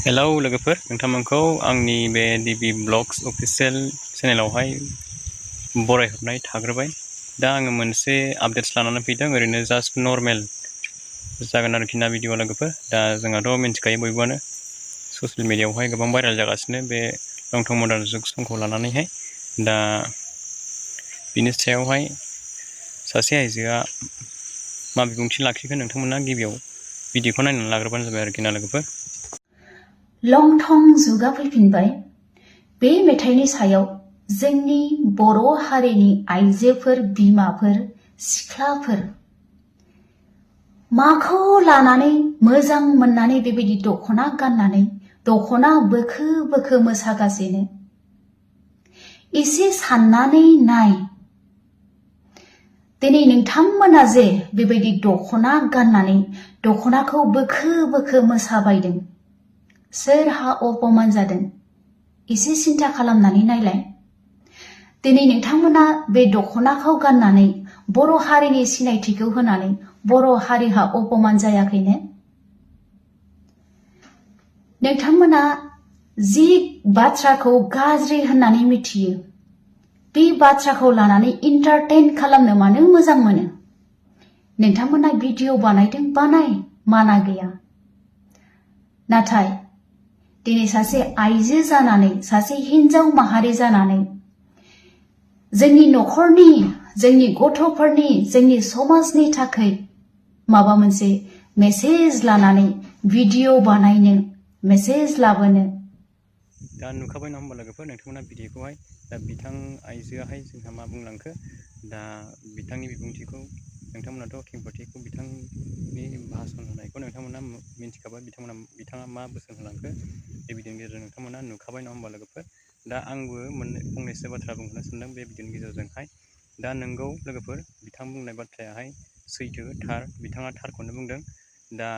Hello लोगोफोर, नोंथांमोनखौ आंनि बे डिबि ब्लग्स अफिसियेल चेनेलावहाय बरायहरनाय थाग्रोबाय। दा आङो मोनसे आपडेट्स लानानै फैदों, ओरैनो जास्ट नर्मेल जागोन आरोखि ना भिडिअ लोगोफोर। दा जोंहाथ' मिन्थिखायो बयबोआनो ससियेल मिडियायावहाय गोबां भाइरेल जागासिनो बे लं टार्म मडार्न जुग समखौ लानानैहाय। दा बिनि सायावहाय सासे आइजोआ मा बिबुंथि लाखिगोन नोंथांमोना गिबियाव भिडिअखौ नायनानै लाग्रोबानो जाबाय आरोखि ना लोगोफोर। लं थं जुगा फैफिनबाय। बे मेथाइनि सायाव जोंनि बर' हारिनि आइजोफोर, बिमाफोर, सिख्लाफोर माखौ लानानै मोजां मोननानै बेबायदि दख'ना गाननानै दख'ना बोखो बोखो मोसागासिनो। एसे साननानै नाय, दिनै नोंथांमोना जे बेबायदि दख'ना गाननानै दख'नाखौ बोखो बोखो मोसाबायदों, सोरहा अपमान जादों? एसे सिन्था खालामनानै नायलाय। दिनै नोंथांमोना बे दख'नाखौ गाननानै बर' हारिनि सिनायथिखौ होनानै बर' हारिहा अपमान जायाखैनो? नोंथांमोना जि बाथ्राखौ गाज्रि होननानै मिथियो, बे बाथ्राखौ लानानै इन्टारटेन खालामनो मानो मोजां मोनो? नोंथांमोना भिडिअ बानायदों, बानाय, माना गैया। नाथाय दिनै सासे आइजो जानानै, सासे हिन्जाव माहारि जानानै जोंनि न'खरनि, जोंनि गथ'फोरनि, जोंनि समाजनि थाखाय माबा मोनसे मेसेज लानानै भिडिअ बानायनो, मेसेज लाबोनो। दा नुखाबाय नङा होमबा लोगोफोर नोंथांमोना भिडिअखौहाय। दा बिथां आइजोआहाय जोंहा मा बुंलांखो, दा बिथांनि बिबुंथिखौ नोंथांमोनाथ' खेंफोरथिखौ बिथांनि भाषण होनायखौ नोंथांमोना मिन्थिखाबाय, बिथाङा मा बोसोन होलांखो बे भिडिअनि गेजेरजों नोंथांमोना नुखाबाय नङा होमबा लोगोफोर। दा आंबो फंनैसो बाथ्रा बुंनो सानदों बे भिडिअनि गेजेरजोंहाय। दा नोंगौ लोगोफोर, बिथां बुंनाय बाथ्रायाहाय सैथो, थार, बिथाङा थारखौनो बुंदों। दा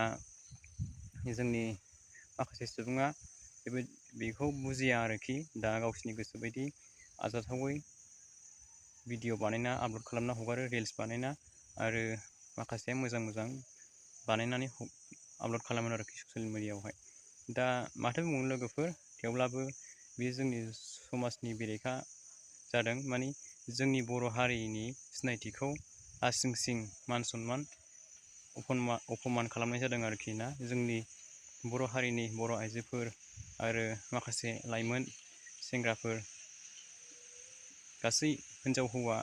जोंनि माखासे सुबुङा बेखौ बुजिया आरोखि। दा गावसिनि गोसो बायदि आजाथावै भिडिअ बानायना आपल'ड खालामना हगारो, रिल्स बानायना, आरो माखासे मोजां मोजां बानायनानै आपल'ड खालामो आरोखि ससियेल मिडियायावहाय। दा माथो बुंनो लोगोफोर, थेवब्लाबो बेयो जोंनि समाजनि बेरेखा जादों। मानि जोंनि बर' हारिनि सिनायथिखौ लासिं सिं मान सनमान अपमान खालामनाय जादों आरोखि ना। जोंनि बर' हारिनि बर' आइजोफोर आरो माखासे लाइमोन सेंग्राफोर, गासै हिन्जाव हौवा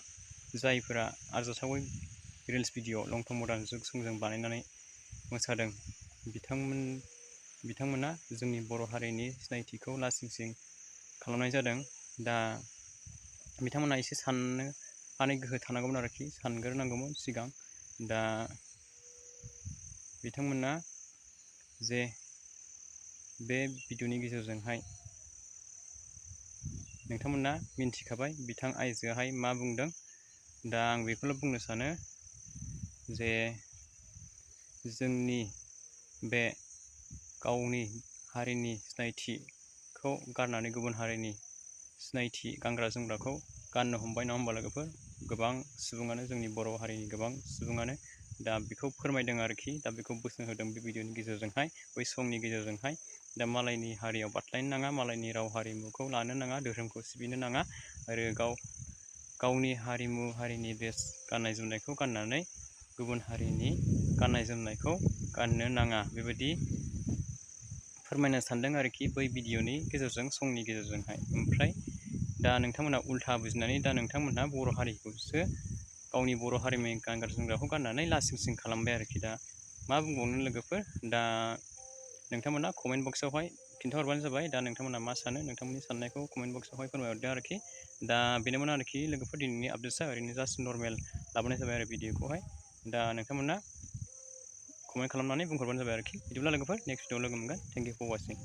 जायफोरा आरजाथावै रिल्स भिडिअ लं टार्म मडार्न जुग समजों बानायनानै मोसादों, बिथांमोना जोंनि बर' हारिनि सिनायथिखौ लासिं सिं खालामनाय जादों। दा बिथांमोना एसे साननो हानाय गोहो थानांगौमोन आरोखि, सानग्रोनांगौमोन सिगां। दा बिथांमोना जे बे भिडिअनि गेजेरजोंहाय नोंथांमोना मिन्थिखाबाय बिथां आइजोआहाय मा बुंदों। दा आं बेखौल' बुंनो सानो जे जोंनि बे गावनि हारिनि सिनायथिखौ गारनानै गुबुन हारिनि सिनायथि गानग्रा जोमग्राखौ गाननो हमबाय नङा होमबा लोगोफोर। गोबां सुबुङानो, जोंनि बर' हारिनि गोबां सुबुङानो दा बेखौ फोरमायदों आरोखि। दा बेखौ बोसोन होदों बे भिडिअनि गेजेरजोंहाय, बै संनि गेजेरजोंहाय। दा मालायनि हारियाव बास्लायनो नाङा, मालायनि राव हारिमुखौ लानो नाङा, धोरोमखौ सिबिनो नाङा, आरो गावनि हारिमु, हारिनि ड्रेस गाननाय जोमनायखौ गाननानै गुबुन हारिनि गाननाय जोमनायखौ गाननो नाङा, बेबायदि फोरमायनो सानदों आरोखि बै भिडिअनि गेजेरजों, संनि गेजेरजोंहाय। ओमफ्राय दा नोंथांमोना उल्था बुजिनानै दा नोंथांमोनहा बर' हारिखौसो, गावनि बर' हारिनि गानग्रा जोमग्राखौ गाननानै लासिं सिं खालामबाय आरोखि। दा मा बुंबावनो लोगोफोर, दा नोंथांमोना कमेन्ट बक्सआवहाय खिन्थाहरबानो जाबाय। दा नोंथांमोना मा सानो, नोंथांमोननि साननायखौ कमेन्ट बक्सआवहाय फोरमायहरदो आरोखि। दा बेनोमोन आरोखि लोगोफोर दिनैनि आपडेट्सआ, ओरैनो जास्ट नर्मेल लाबोनाय जाबाय आरो भिडिअखौहाय। दा नोंथांमोना कमेन्ट खालामनानै बुंहरबानो जाबाय आरोखि। बिदिब्ला लोगोफोर नेक्स्ट भिडिअआव लोगो मोनगोन। Thank you for वाचिं।